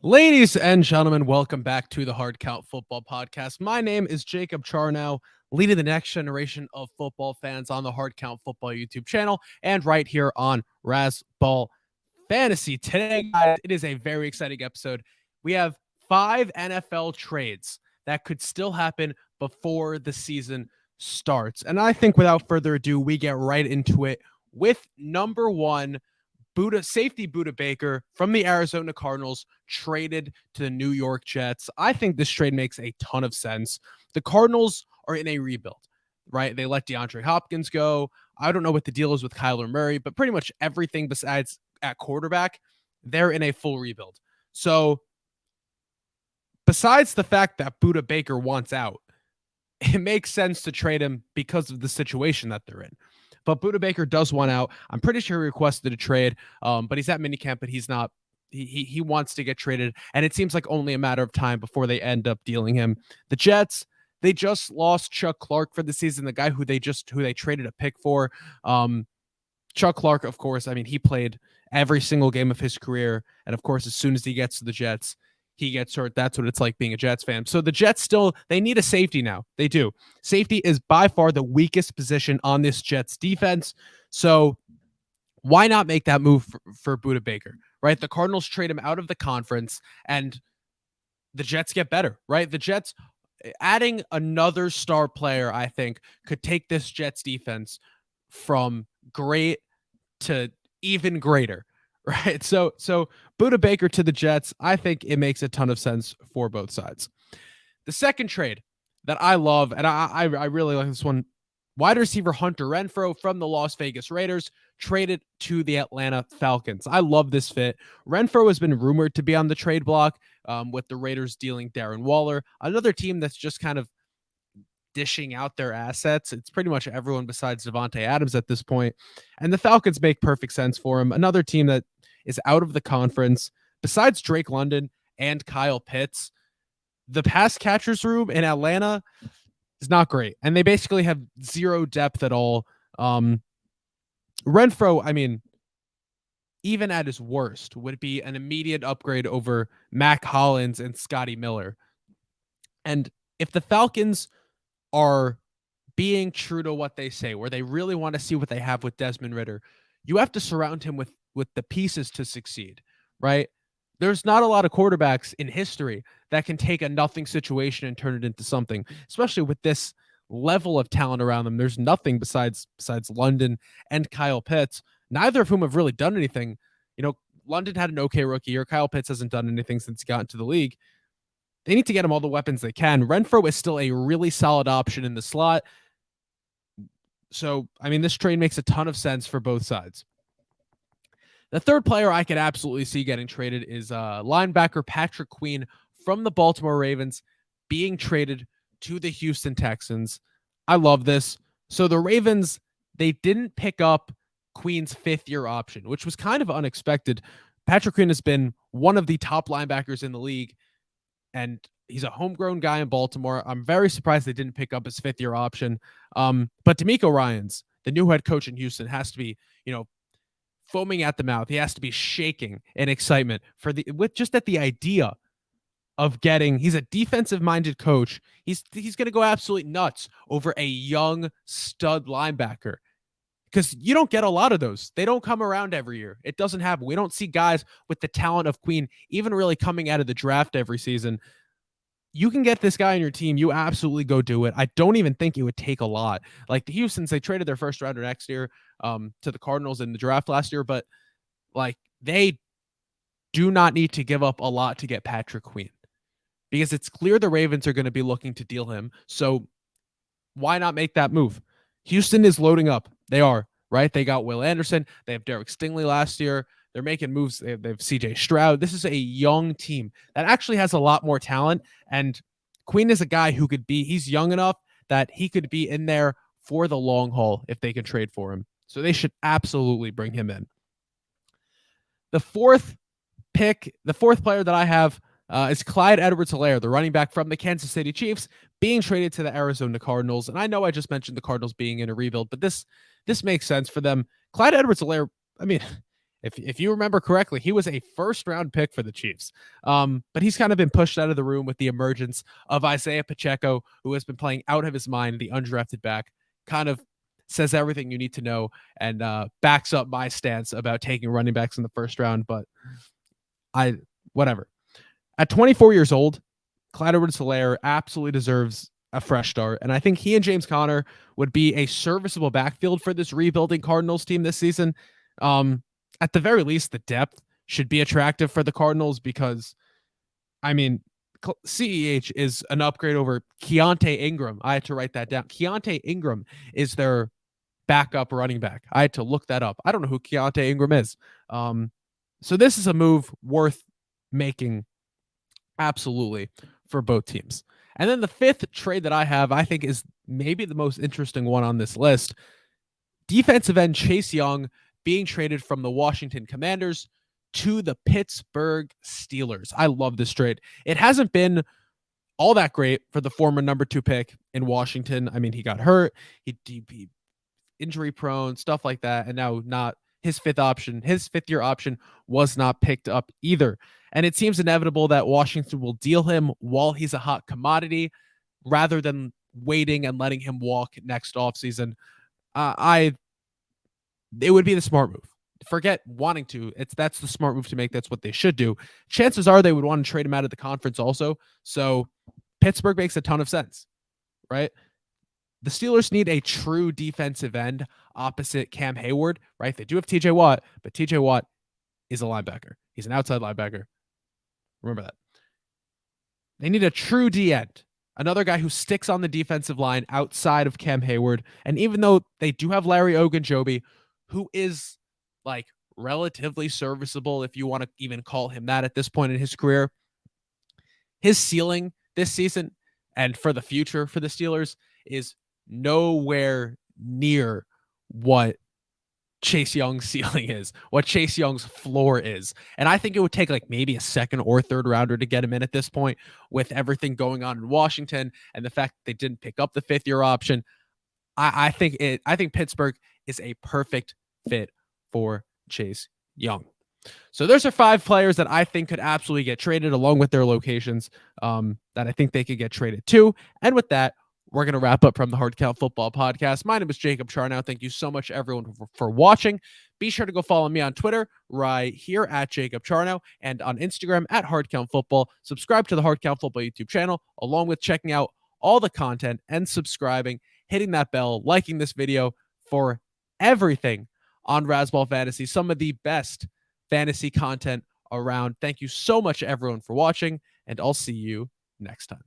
Ladies and gentlemen, welcome back to the Hard Count Football Podcast. My name is Jacob Charnow, leading the next generation of football fans on the Hard Count Football YouTube channel and right here on Razzball Fantasy. Today, guys, it is a very exciting episode. We have 5 NFL trades that could still happen before the season starts. And I think without further ado, we get right into it with number 1, safety Budda Baker from the Arizona Cardinals traded to the New York Jets. I think this trade makes a ton of sense. The Cardinals are in a rebuild, right? They let DeAndre Hopkins go. I don't know what the deal is with Kyler Murray, but pretty much everything besides at quarterback, they're in a full rebuild. So besides the fact that Budda Baker wants out, it makes sense to trade him because of the situation that they're in. But Budda Baker does want out. I'm pretty sure he requested a trade, but he's at minicamp, but he's not. He wants to get traded, and it seems like only a matter of time before they end up dealing him. The Jets, they just lost Chuck Clark for the season, the guy who they traded a pick for. Chuck Clark, of course, I mean, he played every single game of his career, and of course, as soon as he gets to the Jets, he gets hurt. That's what it's like being a Jets fan. So the Jets they need a safety now. They do. Safety is by far the weakest position on this Jets defense. So why not make that move for Budda Baker, right? The Cardinals trade him out of the conference and the Jets get better, right? The Jets adding another star player, I think, could take this Jets defense from great to even greater. Right. So Budda Baker to the Jets, I think it makes a ton of sense for both sides. The second trade that I love, and I really like this one, wide receiver Hunter Renfrow from the Las Vegas Raiders traded to the Atlanta Falcons. I love this fit. Renfrow has been rumored to be on the trade block with the Raiders dealing Darren Waller, another team that's just kind of dishing out their assets. It's pretty much everyone besides Davante Adams at this point. And the Falcons make perfect sense for him. Another team that is out of the conference. Besides Drake London and Kyle Pitts, the pass catchers room in Atlanta is not great. And they basically have zero depth at all. Renfrow, I mean, even at his worst, would be an immediate upgrade over Mac Hollins and Scotty Miller. And if the Falcons are being true to what they say, where they really want to see what they have with Desmond Ridder, you have to surround him with the pieces to succeed, right? There's not a lot of quarterbacks in history that can take a nothing situation and turn it into something, especially with this level of talent around them. There's nothing besides London and Kyle Pitts, neither of whom have really done anything. You know, London had an okay rookie year. Kyle Pitts hasn't done anything since he got into the league. They need to get him all the weapons they can. Renfrow is still a really solid option in the slot. So, I mean, this trade makes a ton of sense for both sides. The third player I could absolutely see getting traded is linebacker Patrick Queen from the Baltimore Ravens being traded to the Houston Texans. I love this. So the Ravens, they didn't pick up Queen's fifth-year option, which was kind of unexpected. Patrick Queen has been one of the top linebackers in the league, and he's a homegrown guy in Baltimore. I'm very surprised they didn't pick up his fifth-year option. But DeMeco Ryans, the new head coach in Houston, has to be, foaming at the mouth. He has to be shaking in excitement just at the idea of getting. He's a defensive-minded coach. He's going to go absolutely nuts over a young stud linebacker, because you don't get a lot of those. They don't come around every year. It doesn't happen. We don't see guys with the talent of Queen even really coming out of the draft every season. You can get this guy on your team. You absolutely go do it. I don't even think it would take a lot. Like the Houstons, they traded their first rounder next year to the Cardinals in the draft last year, but like they do not need to give up a lot to get Patrick Queen, because it's clear the Ravens are going to be looking to deal him. So why not make that move? Houston is loading up. They are, right? They got Will Anderson. They have Derek Stingley last year. They're making moves. They have CJ Stroud. This is a young team that actually has a lot more talent. And Queen is a guy who he's young enough that he could be in there for the long haul if they can trade for him. So they should absolutely bring him in. The fourth player that I have is Clyde Edwards-Helaire, the running back from the Kansas City Chiefs, being traded to the Arizona Cardinals. And I know I just mentioned the Cardinals being in a rebuild, but this makes sense for them. Clyde Edwards-Helaire, I mean, If you remember correctly, he was a first-round pick for the Chiefs. But he's kind of been pushed out of the room with the emergence of Isaiah Pacheco, who has been playing out of his mind, the undrafted back. Kind of says everything you need to know and backs up my stance about taking running backs in the first round. But whatever. At 24 years old, Clyde Edwards-Helaire absolutely deserves a fresh start. And I think he and James Conner would be a serviceable backfield for this rebuilding Cardinals team this season. At the very least, the depth should be attractive for the Cardinals because, I mean, CEH is an upgrade over Keontae Ingram. I had to write that down. Keontae Ingram is their backup running back. I had to look that up. I don't know who Keontae Ingram is. So this is a move worth making absolutely for both teams. And then the fifth trade that I have, I think is maybe the most interesting one on this list. Defensive end Chase Young being traded from the Washington Commanders to the Pittsburgh Steelers. I love this trade. It hasn't been all that great for the former number 2 pick in Washington. I mean, he got hurt, he injury prone, stuff like that. And now not his fifth year option was not picked up either. And it seems inevitable that Washington will deal him while he's a hot commodity rather than waiting and letting him walk next offseason. It would be the smart move. Forget wanting to. That's the smart move to make. That's what they should do. Chances are they would want to trade him out of the conference also. So Pittsburgh makes a ton of sense, right? The Steelers need a true defensive end opposite Cam Hayward, right? They do have TJ Watt, but TJ Watt is a linebacker. He's an outside linebacker. Remember that. They need a true D end, another guy who sticks on the defensive line outside of Cam Hayward. And even though they do have Larry Ogunjobi, who is like relatively serviceable, if you want to even call him that at this point in his career, his ceiling this season and for the future for the Steelers is nowhere near what Chase Young's ceiling is, what Chase Young's floor is. And I think it would take like maybe a second or third rounder to get him in at this point with everything going on in Washington and the fact that they didn't pick up the 5th-year option. I think Pittsburgh is a perfect fit for Chase Young. So those are 5 players that I think could absolutely get traded along with their locations that I think they could get traded to. And with that, we're going to wrap up from the Hard Count Football Podcast. My name is Jacob Charnow. Thank you so much, everyone, for watching. Be sure to go follow me on Twitter right here at Jacob Charnow and on Instagram at Hard Count Football. Subscribe to the Hard Count Football YouTube channel, along with checking out all the content and subscribing, hitting that bell, liking this video for everything on Razzball Fantasy, some of the best fantasy content around. Thank you so much, everyone, for watching, and I'll see you next time.